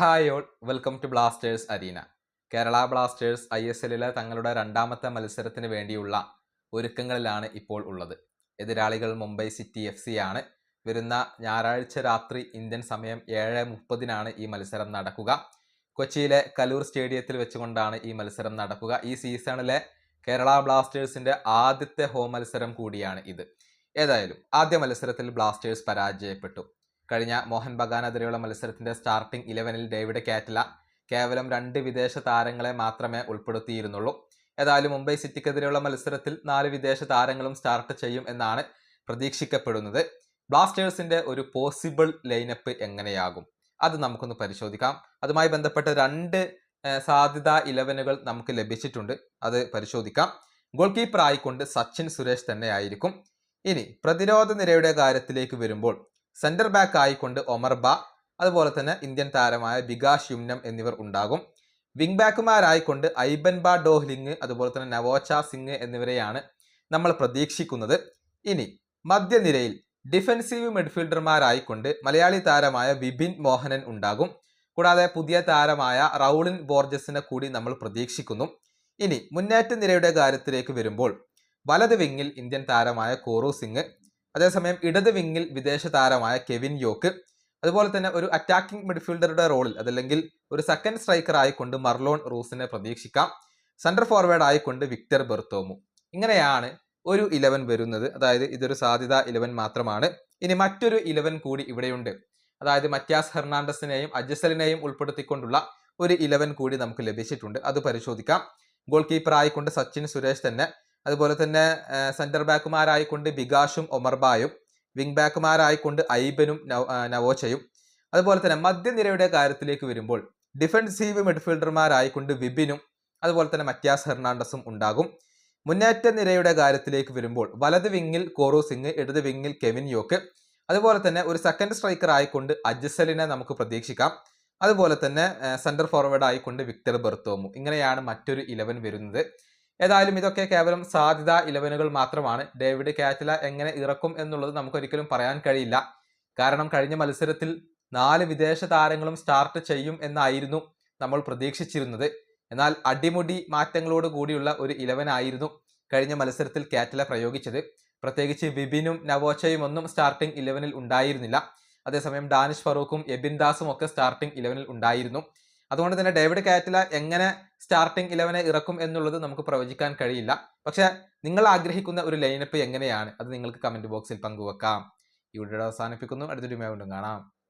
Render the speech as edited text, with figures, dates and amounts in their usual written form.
Hi all, welcome to Blasters arena. Kerala Blasters ISLലെ തങ്ങളുടെ രണ്ടാമത്തെ മത്സരത്തിന് വേണ്ടിയുള്ള ഒരുക്കങ്ങളിലാണ് ഇപ്പോൾ ഉള്ളത്. എതിരാളികൾ മുംബൈ സിറ്റി FC ആണ്. വരുന്ന ഞായറാഴ്ച രാത്രി ഇന്ത്യൻ സമയം 7:30 ഈ മത്സരം നടക്കുക. കൊച്ചിയിലെ കലൂർ സ്റ്റേഡിയത്തിൽ വെച്ചുകൊണ്ടാണ് ഈ മത്സരം നടക്കുക. ഈ സീസണിലെ കേരള ബ്ലാസ്റ്റേഴ്സിന്റെ ആദ്യത്തെ ഹോം മത്സരം കൂടിയാണ് ഇത്. ഏതായാലും ആദ്യ മത്സരത്തിൽ ബ്ലാസ്റ്റേഴ്സ് പരാജയപ്പെട്ടു. കഴിഞ്ഞ മോഹൻ ബഗാനെതിരെയുള്ള മത്സരത്തിന്റെ സ്റ്റാർട്ടിംഗ് 11-ൽ ഡേവിഡ് കാറ്റല കേവലം 2 വിദേശ താരങ്ങളെ മാത്രമേ ഉൾപ്പെടുത്തിയിരുന്നുള്ളൂ. ഏതായാലും മുംബൈ സിറ്റിക്കെതിരെയുള്ള മത്സരത്തിൽ 4 വിദേശ താരങ്ങളും സ്റ്റാർട്ട് ചെയ്യും എന്നാണ് പ്രതീക്ഷിക്കപ്പെടുന്നത്. ബ്ലാസ്റ്റേഴ്സിന്റെ ഒരു പോസിബിൾ ലൈനപ്പ് എങ്ങനെയാകും അത് നമുക്കൊന്ന് പരിശോധിക്കാം. അതുമായി ബന്ധപ്പെട്ട 2 സാധ്യതാ 11കൾ നമുക്ക് ലഭിച്ചിട്ടുണ്ട്, അത് പരിശോധിക്കാം. ഗോൾ കീപ്പർ ആയിക്കൊണ്ട് സച്ചിൻ സുരേഷ് തന്നെ ആയിരിക്കും. ഇനി പ്രതിരോധ നിരയുടെ കാര്യത്തിലേക്ക് വരുമ്പോൾ സെന്റർ ബാക്ക് ആയിക്കൊണ്ട് ഒമർ ബാ, അതുപോലെ തന്നെ ഇന്ത്യൻ താരമായ വികാസ് യുംനം എന്നിവർ ഉണ്ടാകും. വിംഗ് ബാക്കുമാരായിക്കൊണ്ട് ഐബൻ ബാ ഡോഹ്ലിംഗ്, അതുപോലെ തന്നെ നവോച്ച സിംഗ് എന്നിവരെയാണ് നമ്മൾ പ്രതീക്ഷിക്കുന്നത്. ഇനി മധ്യനിരയിൽ ഡിഫൻസീവ് മിഡ്ഫീൽഡർമാരായിക്കൊണ്ട് മലയാളി താരമായ വിപിൻ മോഹനൻ ഉണ്ടാകും. കൂടാതെ പുതിയ താരമായ റൗളിൻ ബോർജസിനെ കൂടി നമ്മൾ പ്രതീക്ഷിക്കുന്നു. ഇനി മുന്നേറ്റ നിരയുടെ കാര്യത്തിലേക്ക് വരുമ്പോൾ വലത് വിങ്ങിൽ ഇന്ത്യൻ താരമായ കോറു സിംഗ്, അതേസമയം ഇടത് വിങ്ങിൽ വിദേശ താരമായ കെവിൻ യോക്ക്, അതുപോലെ തന്നെ ഒരു അറ്റാക്കിംഗ് മിഡ്ഫീൽഡറുടെ റോളിൽ അതല്ലെങ്കിൽ ഒരു സെക്കൻഡ് സ്ട്രൈക്കർ ആയിക്കൊണ്ട് മർലോൺ റൂസിനെ പ്രതീക്ഷിക്കാം. സെന്റർ ഫോർവേഡ് ആയിക്കൊണ്ട് വിക്ടർ ബെർത്തോമു. ഇങ്ങനെയാണ് ഒരു 11 വരുന്നത്. അതായത് ഇതൊരു സാധ്യത 11 മാത്രമാണ്. ഇനി മറ്റൊരു 11 കൂടി ഇവിടെയുണ്ട്. അതായത് മത്യാസ് ഹെർണാണ്ടസിനെയും അജസലിനെയും ഉൾപ്പെടുത്തിക്കൊണ്ടുള്ള ഒരു 11 കൂടി നമുക്ക് ലഭിച്ചിട്ടുണ്ട്, അത് പരിശോധിക്കാം. ഗോൾ കീപ്പർ ആയിക്കൊണ്ട് സച്ചിൻ സുരേഷ് തന്നെ, അതുപോലെ തന്നെ സെന്റർ ബാക്കുമാരായിക്കൊണ്ട് വികാഷും ഒമർബായും, വിംഗ് ബാക്കുമാരായിക്കൊണ്ട് ഐബനും നവോച്ചയും, അതുപോലെ തന്നെ മധ്യനിരയുടെ കാര്യത്തിലേക്ക് വരുമ്പോൾ ഡിഫൻസീവ് മിഡ്ഫീൽഡർമാരായിക്കൊണ്ട് വിപിനും, അതുപോലെ തന്നെ മത്യാസ് ഹെർണാണ്ടസും ഉണ്ടാകും. മുന്നേറ്റ നിരയുടെ കാര്യത്തിലേക്ക് വരുമ്പോൾ വലത് വിങ്ങിൽ കോറു സിംഗ്, ഇടത് വിങ്ങിൽ കെവിൻ യോക്ക്, അതുപോലെ തന്നെ ഒരു സെക്കൻഡ് സ്ട്രൈക്കർ ആയിക്കൊണ്ട് അജ്സലിനെ നമുക്ക് പ്രതീക്ഷിക്കാം. അതുപോലെ തന്നെ സെന്റർ ഫോർവേഡ് ആയിക്കൊണ്ട് വിക്ടർ ബെർത്തോമു. ഇങ്ങനെയാണ് മറ്റൊരു 11 വരുന്നത്. ഏതായാലും ഇതൊക്കെ കേവലം സാധ്യത 11കൾ മാത്രമാണ്. ഡേവിഡ് കാറ്റല എങ്ങനെ ഇറക്കും എന്നുള്ളത് നമുക്കൊരിക്കലും പറയാൻ കഴിയില്ല. കാരണം കഴിഞ്ഞ മത്സരത്തിൽ 4 വിദേശ താരങ്ങളും സ്റ്റാർട്ട് ചെയ്യും എന്നായിരുന്നു നമ്മൾ പ്രതീക്ഷിച്ചിരുന്നത്. എന്നാൽ അടിമുടി മാറ്റങ്ങളോട് കൂടിയുള്ള ഒരു 11 ആയിരുന്നു കഴിഞ്ഞ മത്സരത്തിൽ കാറ്റല പ്രയോഗിച്ചത്. പ്രത്യേകിച്ച് വിപിനും നവോച്ചയും ഒന്നും സ്റ്റാർട്ടിംഗ് 11ൽ ഉണ്ടായിരുന്നില്ല. അതേസമയം ഡാനിഷ് ഫറൂഖും എബിൻ ദാസും ഒക്കെ സ്റ്റാർട്ടിംഗ് 11ൽ ഉണ്ടായിരുന്നു. അതുകൊണ്ട് തന്നെ ഡേവിഡ് കാറ്റല എങ്ങനെ സ്റ്റാർട്ടിംഗ് 11 ഇറക്കും എന്നുള്ളത് നമുക്ക് പ്രവചിക്കാൻ കഴിയില്ല. പക്ഷെ നിങ്ങൾ ആഗ്രഹിക്കുന്ന ഒരു ലൈനപ്പ് എങ്ങനെയാണ് അത് നിങ്ങൾക്ക് കമന്റ് ബോക്സിൽ പങ്കുവെക്കാം. ഈ വീഡിയോ അവസാനിപ്പിക്കുന്നു. അടുത്തൊരു വീണ്ടും കാണാം.